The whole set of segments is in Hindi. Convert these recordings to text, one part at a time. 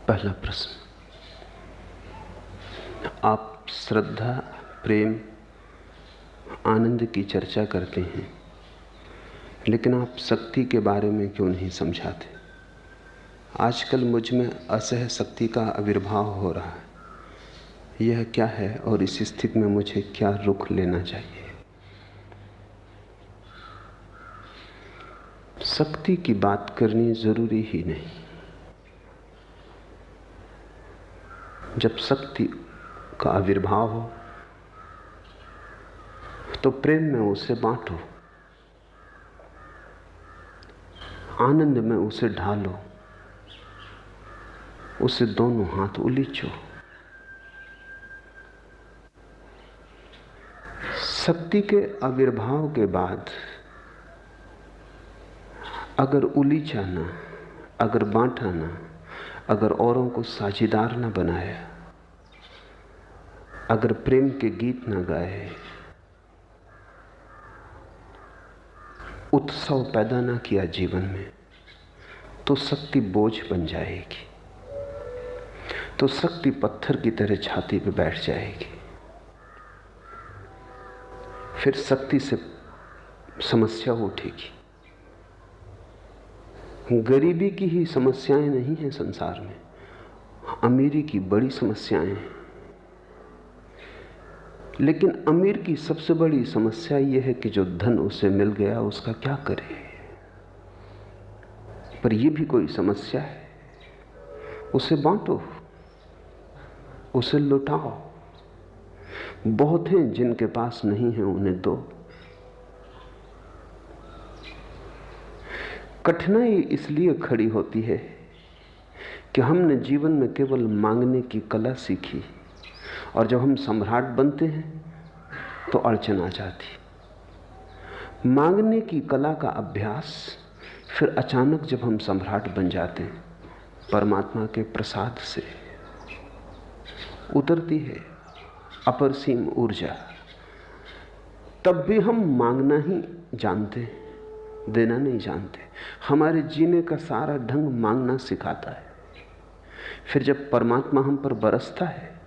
पहला प्रश्न, आप श्रद्धा, प्रेम, आनंद की चर्चा करते हैं, लेकिन आप शक्ति के बारे में क्यों नहीं समझाते? आजकल मुझ में असह शक्ति का आविर्भाव हो रहा है। यह क्या है और इस स्थिति में मुझे क्या रुख लेना चाहिए? शक्ति की बात करनी जरूरी ही नहीं। जब शक्ति का आविर्भाव हो तो प्रेम में उसे बांटो, आनंद में उसे ढालो, उसे दोनों हाथ उलीचो। शक्ति के आविर्भाव के बाद अगर उलीचा ना, अगर बांटा ना, अगर औरों को साझीदार न बनाया, अगर प्रेम के गीत न गाए, उत्सव पैदा न किया जीवन में, तो शक्ति बोझ बन जाएगी। तो शक्ति पत्थर की तरह छाती पे बैठ जाएगी। फिर शक्ति से समस्या उठेगी। गरीबी की ही समस्याएं नहीं हैं संसार में, अमीरी की बड़ी समस्याएं हैं। लेकिन अमीर की सबसे बड़ी समस्या यह है कि जो धन उसे मिल गया उसका क्या करे। पर यह भी कोई समस्या है। उसे बांटो, उसे लुटाओ। बहुत हैं जिनके पास नहीं है, उन्हें दो। कठिनाई इसलिए खड़ी होती है कि हमने जीवन में केवल मांगने की कला सीखी, और जब हम सम्राट बनते हैं तो अड़चन आ जाती। मांगने की कला का अभ्यास, फिर अचानक जब हम सम्राट बन जाते हैं, परमात्मा के प्रसाद से उतरती है अपरसीम ऊर्जा। तब भी हम मांगना ही जानते हैं, देना नहीं जानते। हमारे जीने का सारा ढंग मांगना सिखाता है। फिर जब परमात्मा हम पर बरसता है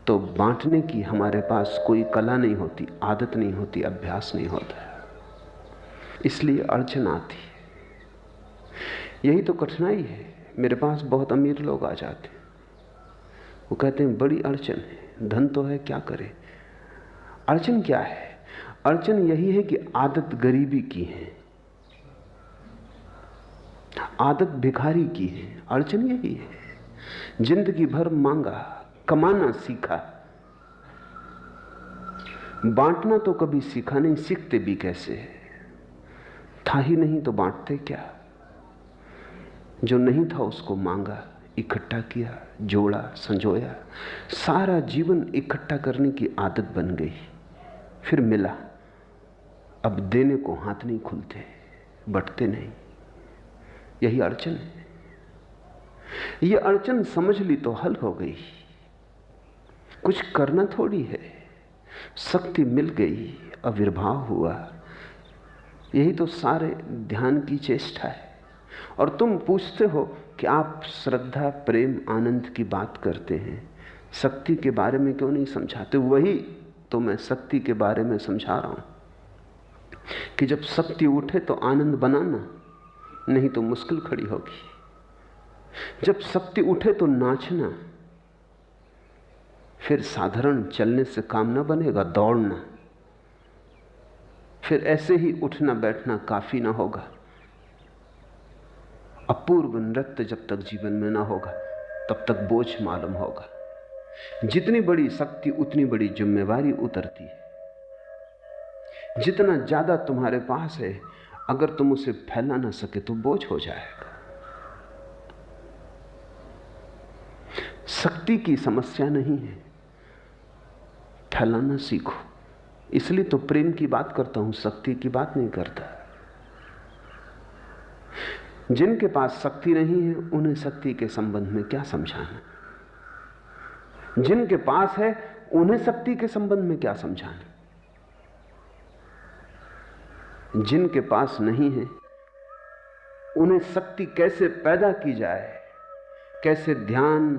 तो बांटने की हमारे पास कोई कला नहीं होती, आदत नहीं होती, अभ्यास नहीं होता है। इसलिए अड़चन आती है। यही तो कठिनाई है। मेरे पास बहुत अमीर लोग आ जाते हैं, वो कहते हैं बड़ी अड़चन है, धन तो है, क्या करें। अड़चन क्या है? अड़चन यही है कि आदत गरीबी की है, आदत भिखारी की है। अड़चन यही है। जिंदगी भर मांगा, कमाना सीखा, बांटना तो कभी सीखा नहीं। सीखते भी कैसे? था ही नहीं तो बांटते क्या? जो नहीं था उसको मांगा, इकट्ठा किया, जोड़ा, संजोया। सारा जीवन इकट्ठा करने की आदत बन गई। फिर मिला, अब देने को हाथ नहीं खुलते, बंटते नहीं। यही अड़चन है। ये अड़चन समझ ली तो हल हो गई। कुछ करना थोड़ी है। शक्ति मिल गई, आविर्भाव हुआ। यही तो सारे ध्यान की चेष्टा है। और तुम पूछते हो कि आप श्रद्धा, प्रेम, आनंद की बात करते हैं, शक्ति के बारे में क्यों नहीं समझाते? वही तो मैं शक्ति के बारे में समझा रहा हूं कि जब शक्ति उठे तो आनंद बनाना, नहीं तो मुश्किल खड़ी होगी। जब शक्ति उठे तो नाचना, फिर साधारण चलने से काम ना बनेगा, दौड़ना। फिर ऐसे ही उठना बैठना काफी ना होगा। अपूर्व नृत्य जब तक जीवन में ना होगा तब तक बोझ मालूम होगा। जितनी बड़ी शक्ति उतनी बड़ी जिम्मेवारी उतरती है। जितना ज्यादा तुम्हारे पास है, अगर तुम उसे फैला ना सके तो बोझ हो जाएगा। शक्ति की समस्या नहीं है, फैलाना सीखो। इसलिए तो प्रेम की बात करता हूं, शक्ति की बात नहीं करता। जिनके पास शक्ति नहीं है उन्हें शक्ति के संबंध में क्या समझाना। जिनके पास है उन्हें शक्ति के संबंध में क्या समझाना। जिनके पास नहीं है उन्हें शक्ति कैसे पैदा की जाए, कैसे ध्यान,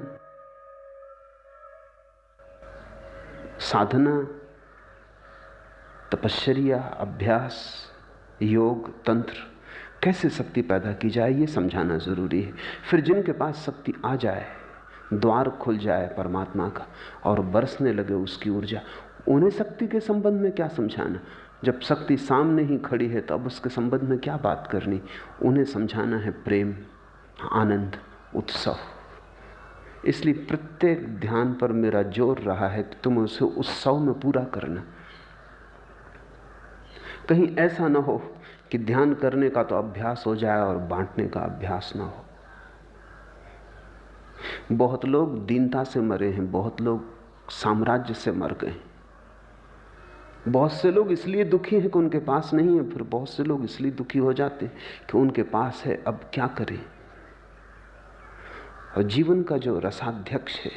साधना, तपश्चर्या, अभ्यास, योग, तंत्र, कैसे शक्ति पैदा की जाए, ये समझाना जरूरी है। फिर जिनके पास शक्ति आ जाए, द्वार खुल जाए परमात्मा का और बरसने लगे उसकी ऊर्जा, उन्हें शक्ति के संबंध में क्या समझाना। जब शक्ति सामने ही खड़ी है तो अब उसके संबंध में क्या बात करनी। उन्हें समझाना है प्रेम, आनंद, उत्सव। इसलिए प्रत्येक ध्यान पर मेरा जोर रहा है कि तुम उसे उत्सव में पूरा करना। कहीं ऐसा ना हो कि ध्यान करने का तो अभ्यास हो जाए और बांटने का अभ्यास ना हो। बहुत लोग दीनता से मरे हैं, बहुत लोग साम्राज्य से मर गए। बहुत से लोग इसलिए दुखी हैं कि उनके पास नहीं है, फिर बहुत से लोग इसलिए दुखी हो जाते हैं कि उनके पास है, अब क्या करें। और जीवन का जो रसाध्यक्ष है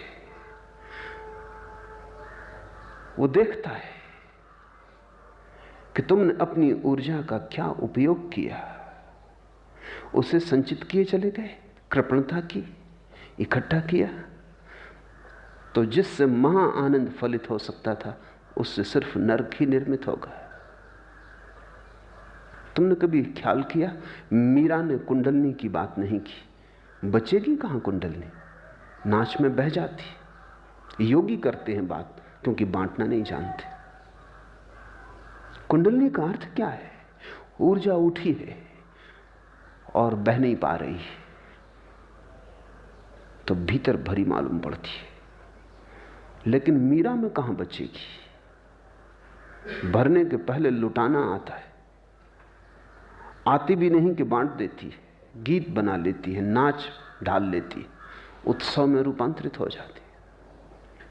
वो देखता है कि तुमने अपनी ऊर्जा का क्या उपयोग किया। उसे संचित किए चले गए, कृपणता की, इकट्ठा किया, तो जिससे महा आनंद फलित हो सकता था उससे सिर्फ नरक ही निर्मित होगा। तुमने कभी ख्याल किया, मीरा ने कुंडलनी की बात नहीं की। बचेगी कहां कुंडलनी, नाच में बह जाती। योगी करते हैं बात क्योंकि बांटना नहीं जानते। कुंडलनी का अर्थ क्या है? ऊर्जा उठी है और बह नहीं पा रही है तो भीतर भरी मालूम पड़ती है। लेकिन मीरा में कहां बचेगी? भरने के पहले लुटाना आता है। आती भी नहीं कि बांट देती है, गीत बना लेती है, नाच ढाल लेती है, उत्सव में रूपांतरित हो जाती है।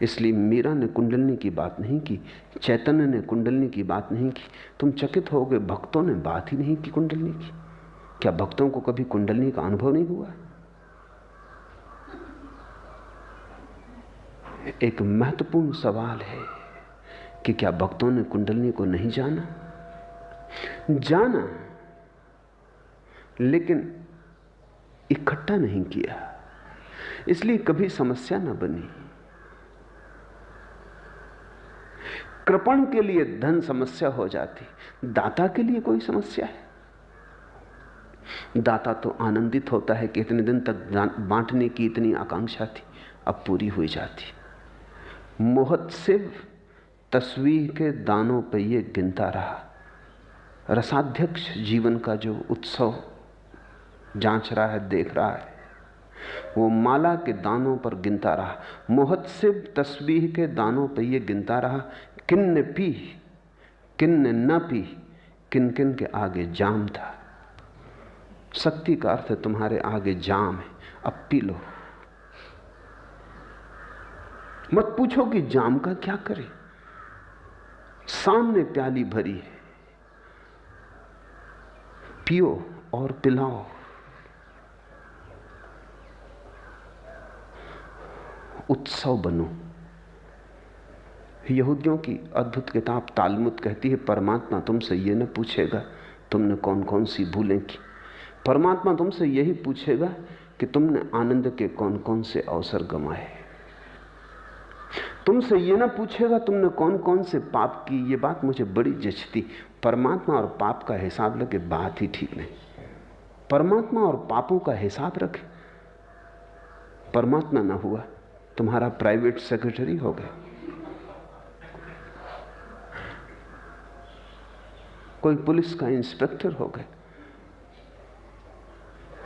इसलिए मीरा ने कुंडलनी की बात नहीं की, चैतन्य ने कुंडलनी की बात नहीं की। तुम चकित हो गए, भक्तों ने बात ही नहीं की कुंडलनी की। क्या भक्तों को कभी कुंडलनी का अनुभव नहीं हुआ? एक महत्वपूर्ण सवाल है कि क्या भक्तों ने कुंडलनी को नहीं जाना? जाना, लेकिन इकट्ठा नहीं किया, इसलिए कभी समस्या न बनी। कृपण के लिए धन समस्या हो जाती, दाता के लिए कोई समस्या है? दाता तो आनंदित होता है कि इतने दिन तक बांटने की इतनी आकांक्षा थी, अब पूरी हुई जाती। मोहत्सिव तस्वीर के दानों पर ये गिनता रहा। रसाध्यक्ष जीवन का जो उत्सव जांच रहा है, देख रहा है, वो माला के दानों पर गिनता रहा। मोहत्सिव तस्बीह के दानों पर ये गिनता रहा, किन ने पी, किन ने न पी, किन किन के आगे जाम था। शक्ति का अर्थ है तुम्हारे आगे जाम है, अब पी लो। मत पूछो कि जाम का क्या करें, सामने प्याली भरी है, पियो और पिलाओ। उत्सव बनो। यहूदियों की अद्भुत किताब तालमुद कहती है, परमात्मा तुमसे यह न पूछेगा तुमने कौन कौन सी भूलें की। परमात्मा तुमसे यही पूछेगा कि तुमने आनंद के कौन कौन से अवसर गंवाए। तुमसे यह ना पूछेगा तुमने कौन कौन से पाप की। ये बात मुझे बड़ी जचती। परमात्मा और पाप का हिसाब लगे, बात ही ठीक नहीं। परमात्मा और पापों का हिसाब रखे। परमात्मा ना हुआ, तुम्हारा प्राइवेट सेक्रेटरी हो गया, कोई पुलिस का इंस्पेक्टर हो गया,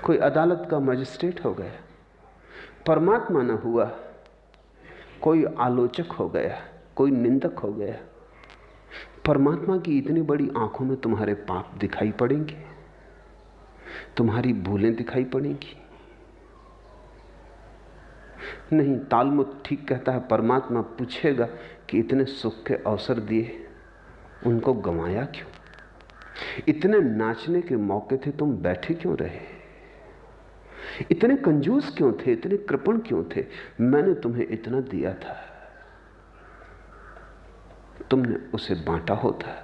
कोई अदालत का मजिस्ट्रेट हो गया। परमात्मा ना हुआ, कोई आलोचक हो गया, कोई निंदक हो गया। परमात्मा की इतनी बड़ी आंखों में तुम्हारे पाप दिखाई पड़ेंगे, तुम्हारी भूलें दिखाई पड़ेंगी। नहीं, तालमुद ठीक कहता है, परमात्मा पूछेगा कि इतने सुख के अवसर दिए, उनको गंवाया क्यों? इतने नाचने के मौके थे, तुम बैठे क्यों रहे? इतने कंजूस क्यों थे, इतने कृपण क्यों थे? मैंने तुम्हें इतना दिया था, तुमने उसे बांटा होता,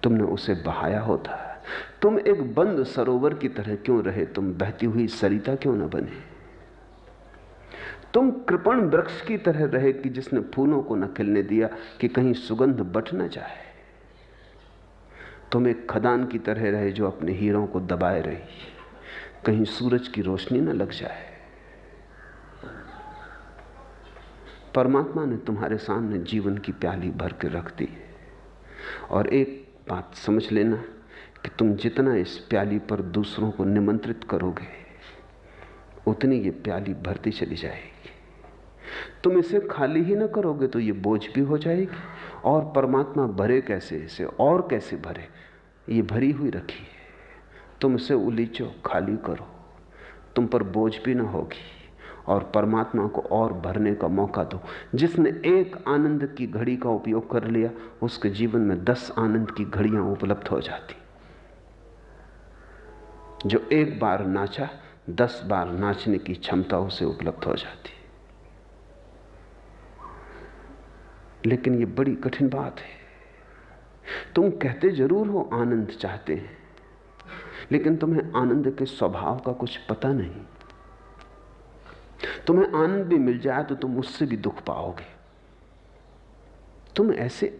तुमने उसे बहाया होता। तुम एक बंद सरोवर की तरह क्यों रहे? तुम बहती हुई सरिता क्यों न बने? तुम कृपण वृक्ष की तरह रहे कि जिसने फूलों को न खिलने दिया कि कहीं सुगंध बट न जाए। तुम एक खदान की तरह रहे जो अपने हीरों को दबाए रही, कहीं सूरज की रोशनी न लग जाए। परमात्मा ने तुम्हारे सामने जीवन की प्याली भर के रख दी है, और एक बात समझ लेना कि तुम जितना इस प्याली पर दूसरों को निमंत्रित करोगे, उतनी ये प्याली भरती चली जाएगी। तुम इसे खाली ही ना करोगे तो ये बोझ भी हो जाएगी, और परमात्मा भरे कैसे इसे, और कैसे भरे? ये भरी हुई रखी है, तुम इसे उलीचो, खाली करो, तुम पर बोझ भी ना होगी, और परमात्मा को और भरने का मौका दो। जिसने एक आनंद की घड़ी का उपयोग कर लिया, उसके जीवन में 10 आनंद की घड़ियां उपलब्ध हो जाती। जो एक बार नाचा, 10 बार नाचने की क्षमता उसे उपलब्ध हो जाती। लेकिन ये बड़ी कठिन बात है। तुम कहते जरूर हो आनंद चाहते हैं, लेकिन तुम्हें आनंद के स्वभाव का कुछ पता नहीं। तुम्हें आनंद भी मिल जाए तो तुम उससे भी दुख पाओगे। तुम ऐसे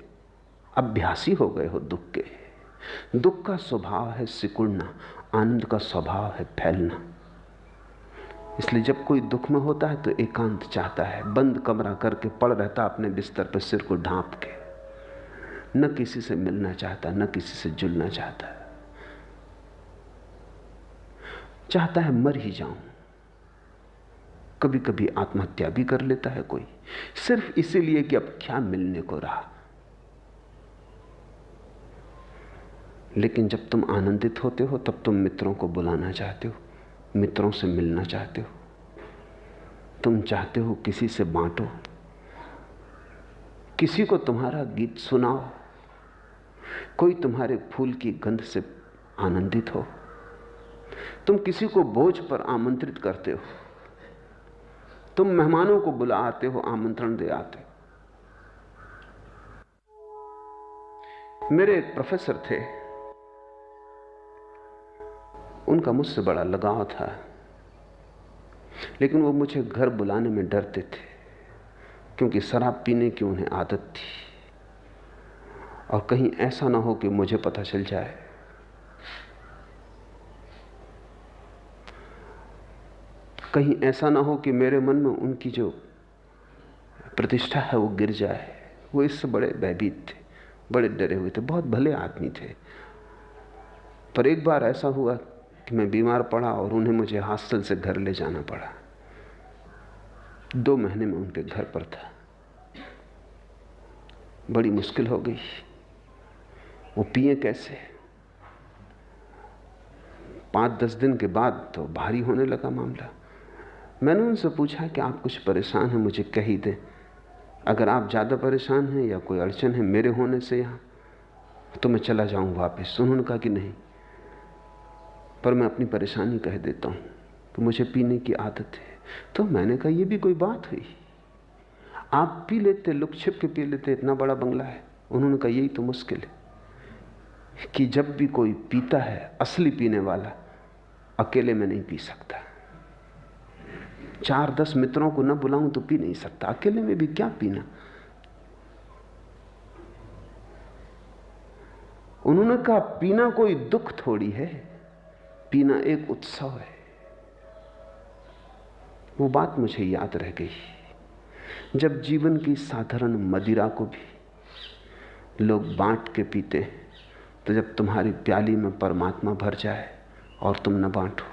अभ्यासी हो गए हो दुख के। दुख का स्वभाव है सिकुड़ना, आनंद का स्वभाव है फैलना। इसलिए जब कोई दुख में होता है तो एकांत चाहता है, बंद कमरा करके पड़ रहता अपने बिस्तर पर सिर को ढांप के, न किसी से मिलना चाहता, न किसी से जुलना चाहता, चाहता है मर ही जाऊं। कभी कभी आत्महत्या भी कर लेता है कोई, सिर्फ इसीलिए कि अब क्या मिलने को रहा। लेकिन जब तुम आनंदित होते हो तब तुम मित्रों को बुलाना चाहते हो, मित्रों से मिलना चाहते हो, तुम चाहते हो किसी से बांटो, किसी को तुम्हारा गीत सुनाओ, कोई तुम्हारे फूल की गंध से आनंदित हो। तुम किसी को भोज पर आमंत्रित करते हो, तुम मेहमानों को बुलाते हो, आमंत्रण दे आते हो। मेरे एक प्रोफेसर थे, उनका मुझसे बड़ा लगाव था, लेकिन वो मुझे घर बुलाने में डरते थे, क्योंकि शराब पीने की उन्हें आदत थी, और कहीं ऐसा ना हो कि मुझे पता चल जाए। कहीं ऐसा ना हो कि मेरे मन में उनकी जो प्रतिष्ठा है वो गिर जाए। वो इससे बड़े भयभीत थे, बड़े डरे हुए थे, बहुत भले आदमी थे। पर एक बार ऐसा हुआ कि मैं बीमार पड़ा और उन्हें मुझे हॉस्टल से घर ले जाना पड़ा। 2 महीने में उनके घर पर था। बड़ी मुश्किल हो गई, वो पिए कैसे। 5-10 दिन के बाद तो भारी होने लगा मामला। मैंने उनसे पूछा कि आप कुछ परेशान हैं, मुझे कह ही दें। अगर आप ज़्यादा परेशान हैं या कोई अड़चन है मेरे होने से यहाँ, तो मैं चला जाऊँ वापस। उन्होंने कहा कि नहीं, पर मैं अपनी परेशानी कह देता हूँ कि मुझे पीने की आदत है। तो मैंने कहा, ये भी कोई बात हुई? आप पी लेते, लुक छिप के पी लेते, इतना बड़ा बंगला है। उन्होंने कहा, यही तो मुश्किल है कि जब भी कोई पीता है, असली पीने वाला, अकेले में नहीं पी सकता। 4-10 मित्रों को न बुलाऊं तो पी नहीं सकता, अकेले में भी क्या पीना। उन्होंने कहा, पीना कोई दुख थोड़ी है, पीना एक उत्सव है। वो बात मुझे याद रह गई। जब जीवन की साधारण मदिरा को भी लोग बांट के पीते हैं, तो जब तुम्हारी प्याली में परमात्मा भर जाए और तुम न बांटो,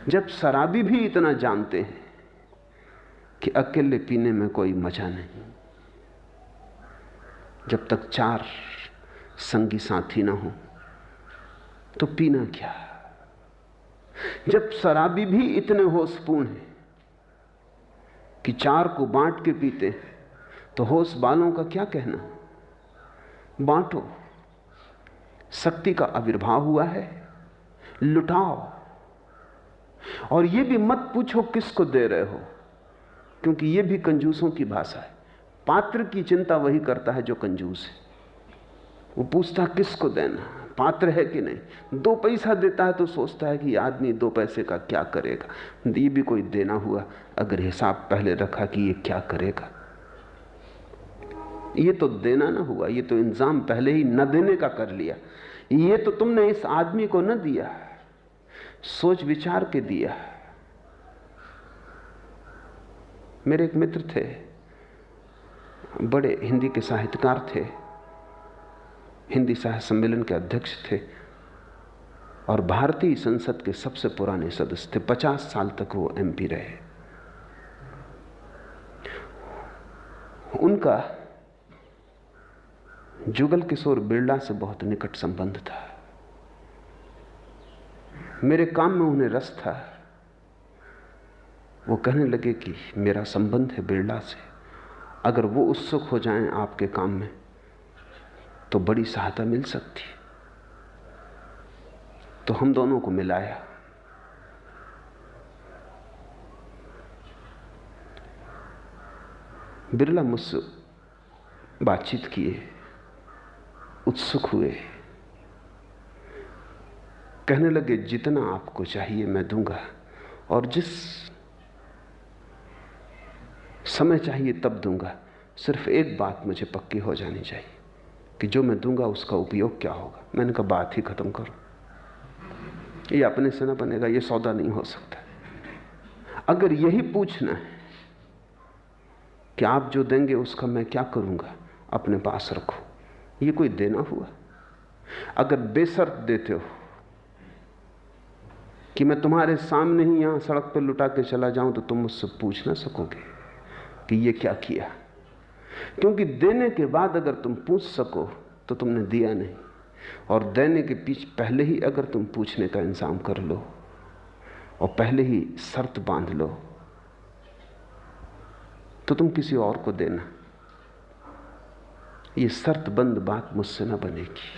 जब शराबी भी इतना जानते हैं कि अकेले पीने में कोई मजा नहीं, जब तक 4 संगी साथी ना हो तो पीना क्या। जब शराबी भी इतने होशपूर्ण हैं कि 4 को बांट के पीते, तो होश वालों का क्या कहना। बांटो, शक्ति का आविर्भाव हुआ है, लुटाओ। और ये भी मत पूछो किसको दे रहे हो, क्योंकि ये भी कंजूसों की भाषा है। पात्र की चिंता वही करता है जो कंजूस है। वो पूछता किसको देना, पात्र है कि नहीं। 2 पैसा देता है तो सोचता है कि ये आदमी 2 पैसे का क्या करेगा। ये भी कोई देना हुआ, अगर हिसाब पहले रखा कि ये क्या करेगा। ये तो देना ना हुआ, ये तो इंतजाम पहले ही न देने का कर लिया। ये तो तुमने इस आदमी को न दिया, सोच विचार के दिया। मेरे एक मित्र थे, बड़े हिंदी के साहित्यकार थे, हिंदी साहित्य सम्मेलन के अध्यक्ष थे और भारतीय संसद के सबसे पुराने सदस्य थे। 50 साल तक वो एमपी रहे। उनका जुगल किशोर बिरला से बहुत निकट संबंध था। मेरे काम में उन्हें रस था। वो कहने लगे कि मेरा संबंध है बिरला से, अगर वो उत्सुक हो जाएं आपके काम में तो बड़ी सहायता मिल सकती। तो हम दोनों को मिलाया। बिरला मुझसे बातचीत किए, उत्सुक हुए, कहने लगे जितना आपको चाहिए मैं दूंगा, और जिस समय चाहिए तब दूंगा। सिर्फ एक बात मुझे पक्की हो जानी चाहिए कि जो मैं दूंगा उसका उपयोग क्या होगा। मैंने कहा बात ही खत्म करो, ये अपने से ना बनेगा, ये सौदा नहीं हो सकता। अगर यही पूछना है कि आप जो देंगे उसका मैं क्या करूंगा, अपने पास रखो। ये कोई देना हुआ? अगर बेशर्त देते हो कि मैं तुम्हारे सामने ही यहां सड़क पर लुटा के चला जाऊं तो तुम मुझसे पूछ ना सकोगे कि ये क्या किया। क्योंकि देने के बाद अगर तुम पूछ सको तो तुमने दिया नहीं, और देने के पीछे पहले ही अगर तुम पूछने का इंतजाम कर लो और पहले ही शर्त बांध लो तो तुम किसी और को देना। ये शर्तबंद बात मुझसे ना बनेगी।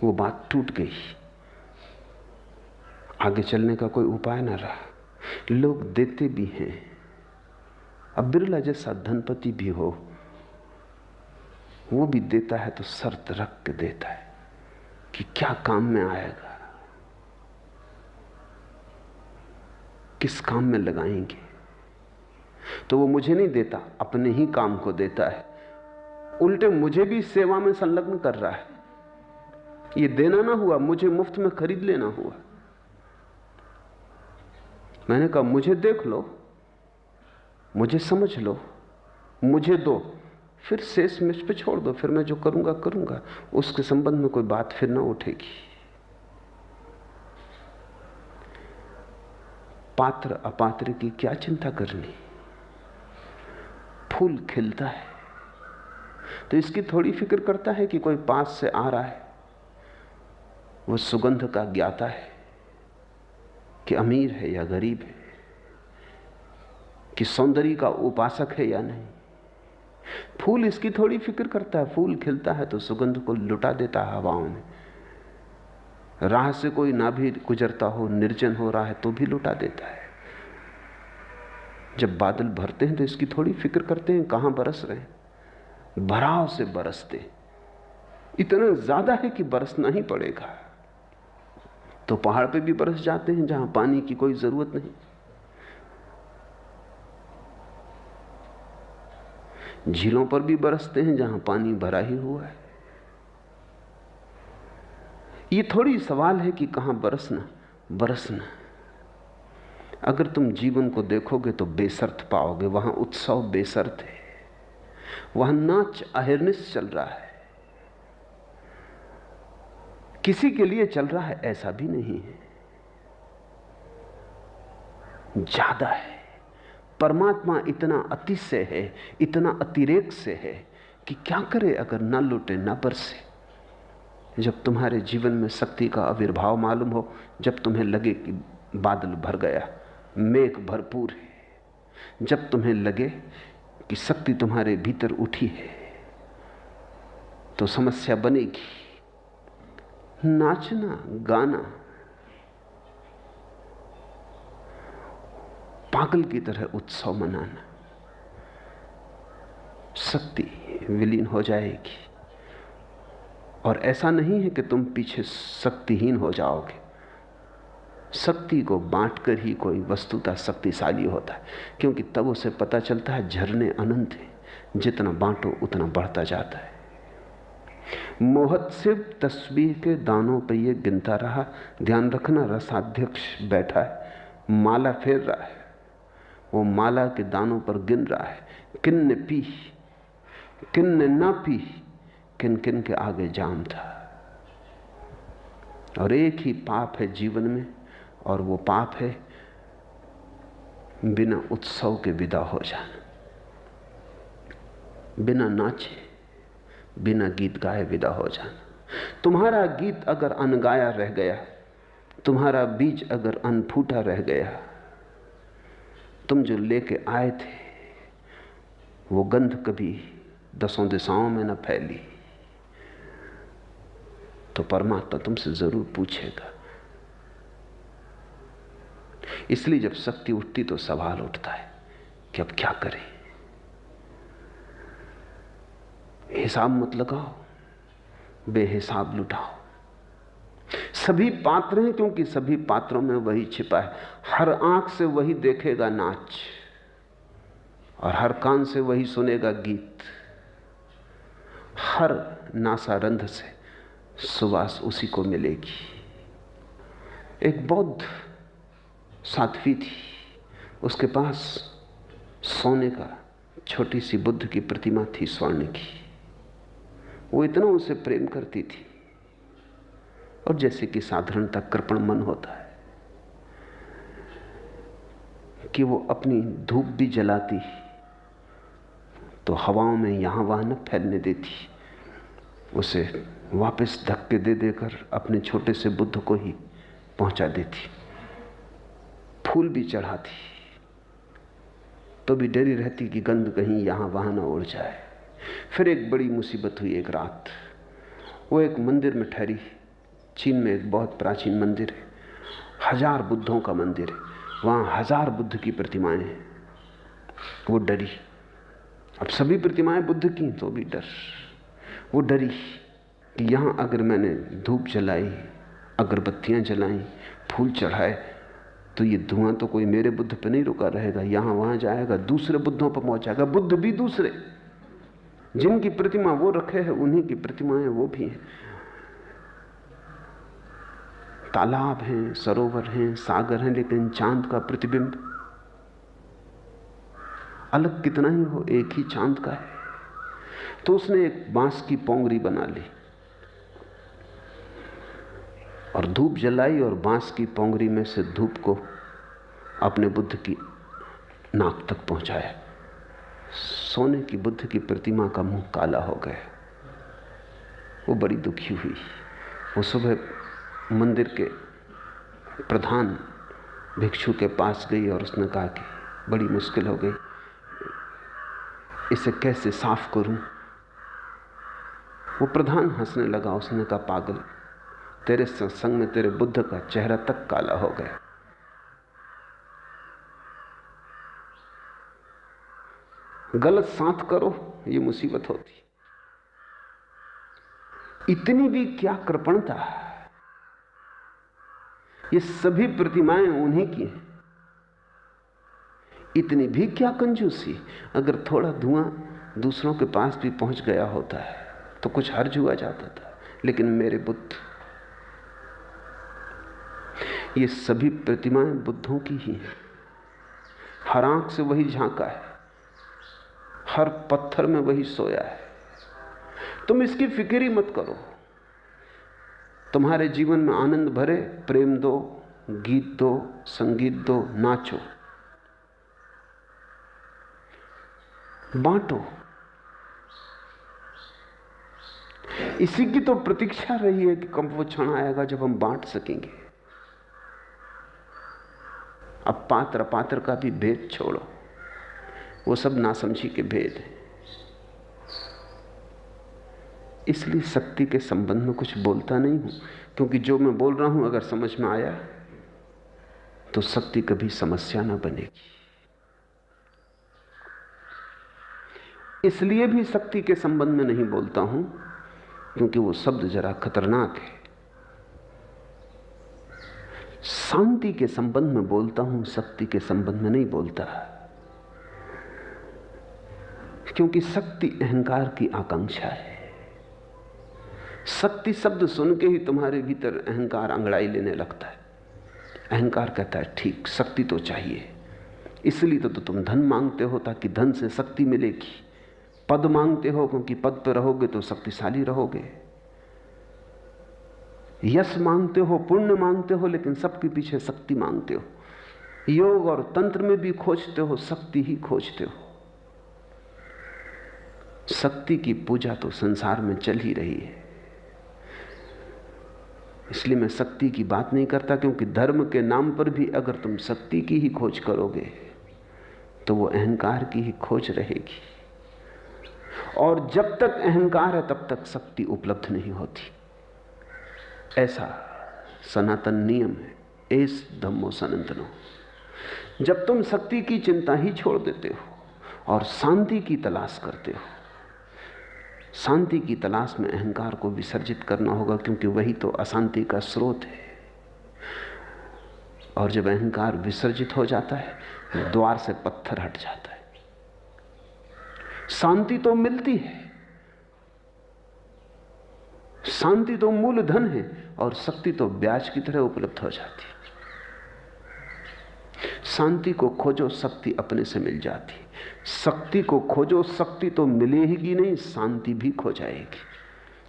वो बात टूट गई, आगे चलने का कोई उपाय ना रहा। लोग देते भी हैं। अब बिरला जैसा धनपति भी हो, वो भी देता है तो शर्त रख के देता है कि क्या काम में आएगा, किस काम में लगाएंगे। तो वो मुझे नहीं देता, अपने ही काम को देता है। उल्टे मुझे भी सेवा में संलग्न कर रहा है। ये देना ना हुआ, मुझे मुफ्त में खरीद लेना हुआ। मैंने कहा मुझे देख लो, मुझे समझ लो, मुझे दो, फिर शेष मुझ पे छोड़ दो, फिर मैं जो करूंगा करूंगा। उसके संबंध में कोई बात फिर ना उठेगी। पात्र अपात्र की क्या चिंता करनी। फूल खिलता है तो इसकी थोड़ी फिक्र करता है कि कोई पास से आ रहा है, वो सुगंध का ज्ञाता है कि अमीर है या गरीब है, कि सौंदर्य का उपासक है या नहीं। फूल इसकी थोड़ी फिक्र करता है। फूल खिलता है तो सुगंध को लुटा देता है हवाओं में। राह से कोई ना भी गुजरता हो, निर्जन हो रहा है तो भी लुटा देता है। जब बादल भरते हैं तो इसकी थोड़ी फिक्र करते हैं कहां बरस रहे हैं। भराव से बरसते, इतना ज्यादा है कि बरसना ही पड़ेगा। तो पहाड़ पे भी बरस जाते हैं जहां पानी की कोई जरूरत नहीं। झीलों पर भी बरसते हैं जहां पानी भरा ही हुआ है। ये थोड़ी सवाल है कि कहां बरसना। बरसना, अगर तुम जीवन को देखोगे तो बेशर्त पाओगे। वहां उत्सव बेशर्त है, वहां नाच अहिर्निश चल रहा है। किसी के लिए चल रहा है ऐसा भी नहीं है, ज्यादा है। परमात्मा इतना अतिशय है, इतना अतिरेक से है कि क्या करे अगर ना लुटे ना बरसे। जब तुम्हारे जीवन में शक्ति का आविर्भाव मालूम हो, जब तुम्हें लगे कि बादल भर गया, मेघ भरपूर है, जब तुम्हें लगे कि शक्ति तुम्हारे भीतर उठी है, तो समस्या बनेगी। नाचना, गाना, पागल की तरह उत्सव मनाना, शक्ति विलीन हो जाएगी। और ऐसा नहीं है कि तुम पीछे शक्तिहीन हो जाओगे। शक्ति को बांटकर ही कोई वस्तुतः शक्तिशाली होता है, क्योंकि तब उसे पता चलता है झरने अनंत हैं, जितना बांटो उतना बढ़ता जाता है। मोहत सिर्फ तस्बीह के दानों पर यह गिनता रहा। ध्यान रखना, रसाध्यक्ष बैठा है, माला फेर रहा है, वो माला के दानों पर गिन रहा है, किन ने पी, किन ने ना पी, किन किन के आगे जाम था। और एक ही पाप है जीवन में, और वो पाप है बिना उत्सव के विदा हो जाना, बिना नाचे, बिना गीत गाए विदा हो जाना। तुम्हारा गीत अगर अनगाया रह गया, तुम्हारा बीज अगर अनफूटा रह गया, तुम जो लेके आए थे वो गंध कभी 10 दिशाओं में न फैली, तो परमात्मा तुमसे जरूर पूछेगा। इसलिए जब शक्ति उठती तो सवाल उठता है कि अब क्या करें। हिसाब मत लगाओ, बेहिसाब लुटाओ। सभी पात्र हैं, क्योंकि सभी पात्रों में वही छिपा है। हर आंख से वही देखेगा नाच, और हर कान से वही सुनेगा गीत, हर नासारंध से सुवास उसी को मिलेगी। एक बौद्ध साध्वी थी, उसके पास सोने का छोटी सी बुद्ध की प्रतिमा थी, स्वर्ण की। वो इतना उसे प्रेम करती थी, और जैसे कि साधारणतः कृपण मन होता है कि वो अपनी धूप भी जलाती तो हवाओं में यहां वहां न फैलने देती, उसे वापस धक्के दे देकर अपने छोटे से बुद्ध को ही पहुंचा देती। फूल भी चढ़ाती तो भी डरी रहती कि गंध कहीं यहां वहां न उड़ जाए। फिर एक बड़ी मुसीबत हुई। एक रात वो एक मंदिर में ठहरी। चीन में एक बहुत प्राचीन मंदिर है, 1000 बुद्धों का मंदिर है, वहां 1000 बुद्ध की प्रतिमाएं हैं। वो डरी। अब सभी प्रतिमाएं बुद्ध की तो भी डर। वो डरी कि यहां अगर मैंने धूप जलाई, अगरबत्तियां जलाई, फूल चढ़ाए, तो ये धुआं तो कोई मेरे बुद्ध पे नहीं रुका रहेगा, यहां वहां जाएगा, दूसरे बुद्धों पर पहुंचाएगा। बुद्ध भी दूसरे, जिनकी प्रतिमा वो रखे हैं उन्हीं की प्रतिमाएं वो भी हैं। तालाब हैं, सरोवर हैं, सागर हैं, लेकिन चांद का प्रतिबिंब अलग कितना ही हो, एक ही चांद का है। तो उसने एक बांस की पोंगरी बना ली और धूप जलाई, और बांस की पोंगरी में से धूप को अपने बुद्ध की नाक तक पहुंचाया। सोने की बुद्ध की प्रतिमा का मुंह काला हो गया। वो बड़ी दुखी हुई। वो सुबह मंदिर के प्रधान भिक्षु के पास गई और उसने कहा कि बड़ी मुश्किल हो गई, इसे कैसे साफ करूं। वो प्रधान हंसने लगा। उसने कहा, पागल, तेरे सत्संग में तेरे बुद्ध का चेहरा तक काला हो गया। गलत साथ करो, ये मुसीबत होती। इतनी भी क्या कृपणता, ये सभी प्रतिमाएं उन्हीं की हैं। इतनी भी क्या कंजूसी, अगर थोड़ा धुआं दूसरों के पास भी पहुंच गया होता है तो कुछ हर्ज हुआ जाता था, लेकिन मेरे बुद्ध, ये सभी प्रतिमाएं बुद्धों की ही हैं। हर आंख से वही झांका है, हर पत्थर में वही सोया है। तुम इसकी फिक्र ही मत करो। तुम्हारे जीवन में आनंद भरे प्रेम दो, गीत दो, संगीत दो, नाचो, बांटो। इसी की तो प्रतीक्षा रही है कि कब वो क्षण आएगा जब हम बांट सकेंगे। अब पात्र पात्र का भी भेद छोड़ो, वो सब नासमझी के भेद हैं। इसलिए शक्ति के संबंध में कुछ बोलता नहीं हूं, क्योंकि जो मैं बोल रहा हूं अगर समझ में आया तो शक्ति कभी समस्या ना बनेगी। इसलिए भी शक्ति के संबंध में नहीं बोलता हूं क्योंकि वो शब्द जरा खतरनाक है। शांति के संबंध में बोलता हूं, शक्ति के संबंध में नहीं बोलता, क्योंकि शक्ति अहंकार की आकांक्षा है। शक्ति शब्द सुन के ही तुम्हारे भीतर अहंकार अंगड़ाई लेने लगता है। अहंकार कहता है ठीक, शक्ति तो चाहिए, इसलिए तो तुम धन मांगते हो ताकि धन से शक्ति मिलेगी। पद मांगते हो क्योंकि पद पर रहोगे तो शक्तिशाली रहोगे। यश मांगते हो, पुण्य मांगते हो, लेकिन सबके पीछे शक्ति मांगते हो। योग और तंत्र में भी खोजते हो, शक्ति ही खोजते हो। शक्ति की पूजा तो संसार में चल ही रही है। इसलिए मैं शक्ति की बात नहीं करता, क्योंकि धर्म के नाम पर भी अगर तुम शक्ति की ही खोज करोगे तो वो अहंकार की ही खोज रहेगी। और जब तक अहंकार है तब तक शक्ति उपलब्ध नहीं होती। ऐसा सनातन नियम है, एस धम्मो सनातनो। जब तुम शक्ति की चिंता ही छोड़ देते हो और शांति की तलाश करते हो, शांति की तलाश में अहंकार को विसर्जित करना होगा, क्योंकि वही तो अशांति का स्रोत है। और जब अहंकार विसर्जित हो जाता है, द्वार से पत्थर हट जाता है। शांति तो मिलती है, शांति तो मूल धन है, और शक्ति तो ब्याज की तरह उपलब्ध हो जाती है। शांति को खोजो, शक्ति अपने से मिल जाती। शक्ति को खोजो, शक्ति तो मिलेगी नहीं, शांति भी खो जाएगी।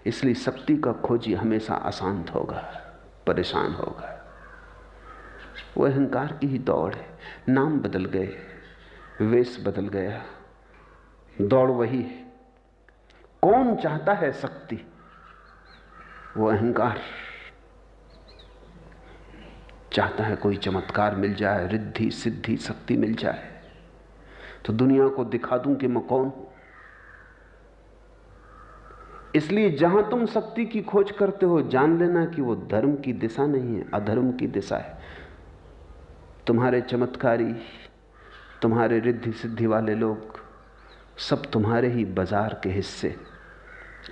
इसलिए शक्ति का खोजी हमेशा अशांत होगा, परेशान होगा। वो अहंकार की ही दौड़ है। नाम बदल गए, वेश बदल गया, दौड़ वही है। कौन चाहता है शक्ति? वो अहंकार चाहता है कोई चमत्कार मिल जाए, रिद्धि सिद्धि शक्ति मिल जाए तो दुनिया को दिखा दूं कि मैं कौन हूं। इसलिए जहां तुम शक्ति की खोज करते हो, जान लेना कि वो धर्म की दिशा नहीं है, अधर्म की दिशा है। तुम्हारे चमत्कारी, तुम्हारे रिद्धि सिद्धि वाले लोग सब तुम्हारे ही बाजार के हिस्से,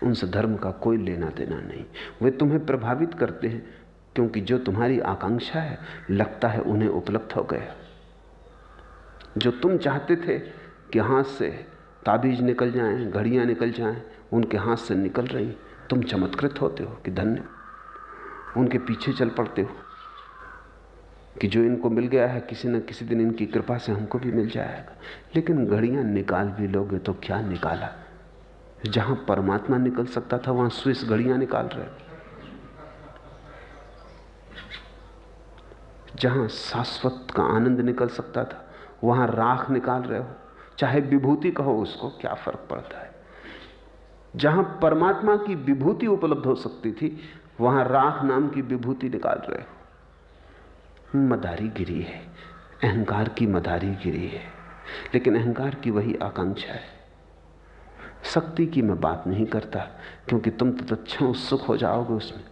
उनसे धर्म का कोई लेना देना नहीं। वे तुम्हें प्रभावित करते हैं क्योंकि जो तुम्हारी आकांक्षा है, लगता है उन्हें उपलब्ध हो गया। जो तुम चाहते थे कि हाथ से ताबीज निकल जाएं, घड़ियां निकल जाएं, उनके हाथ से निकल रही। तुम चमत्कृत होते हो कि धन्य, उनके पीछे चल पड़ते हो कि जो इनको मिल गया है, किसी न किसी दिन इनकी कृपा से हमको भी मिल जाएगा। लेकिन घड़ियां निकाल भी लोगे तो क्या निकाला? जहां परमात्मा निकल सकता था वहां स्विस घड़ियां निकाल रहे हो। जहां शाश्वत का आनंद निकल सकता था वहां राख निकाल रहे हो। चाहे विभूति कहो उसको, क्या फर्क पड़ता है? जहां परमात्मा की विभूति उपलब्ध हो सकती थी वहां राख नाम की विभूति निकाल रहे हो। मदारीगिरी है, अहंकार की मदारीगिरी है। लेकिन अहंकार की वही आकांक्षा है। शक्ति की मैं बात नहीं करता, क्योंकि तुम तो तत्क्षण उत्सुक हो जाओगे उसमें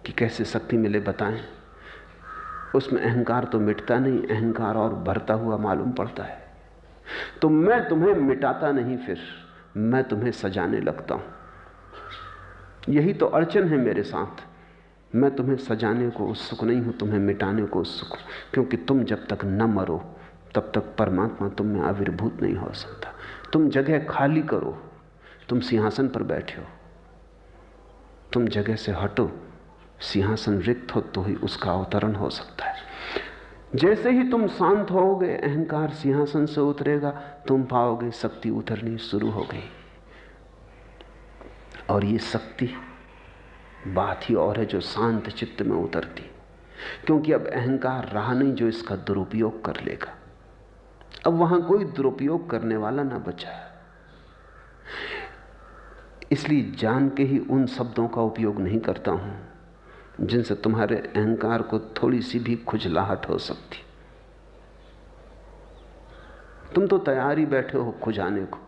कि कैसे शक्ति मिले, बताएं। उसमें अहंकार तो मिटता नहीं, अहंकार और भरता हुआ मालूम पड़ता है। तो मैं तुम्हें मिटाता नहीं, फिर मैं तुम्हें सजाने लगता हूं। यही तो अड़चन है मेरे साथ। मैं तुम्हें सजाने को उत्सुक नहीं हूं, तुम्हें मिटाने को उत्सुक हूं, क्योंकि तुम जब तक न मरो तब तक परमात्मा तुम में आविर्भूत नहीं हो सकता। तुम जगह खाली करो, तुम सिंहासन पर बैठे हो, तुम जगह से हटो, सिंहासन रिक्त हो तो ही उसका अवतरण हो सकता है। जैसे ही तुम शांत होगे, अहंकार सिंहासन से उतरेगा, तुम पाओगे शक्ति उतरनी शुरू हो गई। और ये शक्ति बात ही और है जो शांत चित्त में उतरती, क्योंकि अब अहंकार रहा नहीं जो इसका दुरुपयोग कर लेगा। अब वहां कोई दुरुपयोग करने वाला ना बचा। इसलिए जान के ही उन शब्दों का उपयोग नहीं करता हूं जिनसे तुम्हारे अहंकार को थोड़ी सी भी खुजलाहट हो सकती। तुम तो तैयार ही बैठे हो खुजाने को,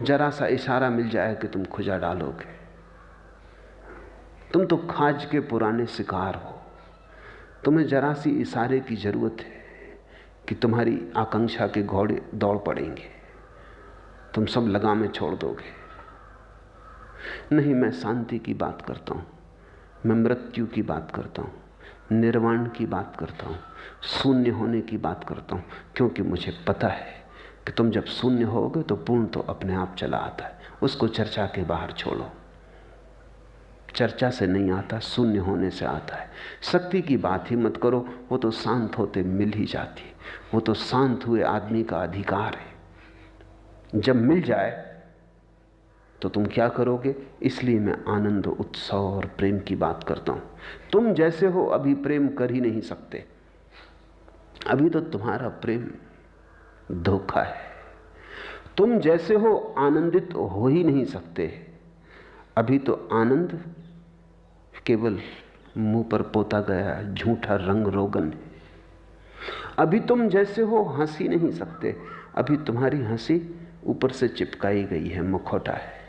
जरा सा इशारा मिल जाए कि तुम खुजा डालोगे। तुम तो खाज के पुराने शिकार हो। तुम्हें जरा सी इशारे की जरूरत है कि तुम्हारी आकांक्षा के घोड़े दौड़ पड़ेंगे। तुम सब लगामें छोड़ दोगे। नहीं, मैं शांति की बात करता हूं, मैं मृत्यु की बात करता हूं, निर्वाण की बात करता हूं, शून्य होने की बात करता हूं, क्योंकि मुझे पता है कि तुम जब शून्य होगे तो पूर्ण तो अपने आप चला आता है। उसको चर्चा के बाहर छोड़ो, चर्चा से नहीं आता, शून्य होने से आता है। शक्ति की बात ही मत करो, वो तो शांत होते मिल ही जाती, वो तो शांत हुए आदमी का अधिकार है। जब मिल जाए तो तुम क्या करोगे? इसलिए मैं आनंद, उत्सव और प्रेम की बात करता हूं। तुम जैसे हो अभी प्रेम कर ही नहीं सकते, अभी तो तुम्हारा प्रेम धोखा है। तुम जैसे हो आनंदित हो ही नहीं सकते, अभी तो आनंद केवल मुंह पर पोता गया झूठा रंग रोगन है। अभी तुम जैसे हो हंस ही नहीं सकते, अभी तुम्हारी हंसी ऊपर से चिपकाई गई है, मुखौटा है।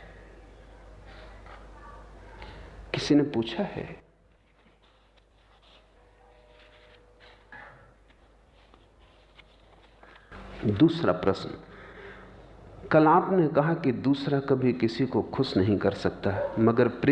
किसी ने पूछा है, दूसरा प्रश्न, कल आपने कहा कि दूसरा कभी किसी को खुश नहीं कर सकता, मगर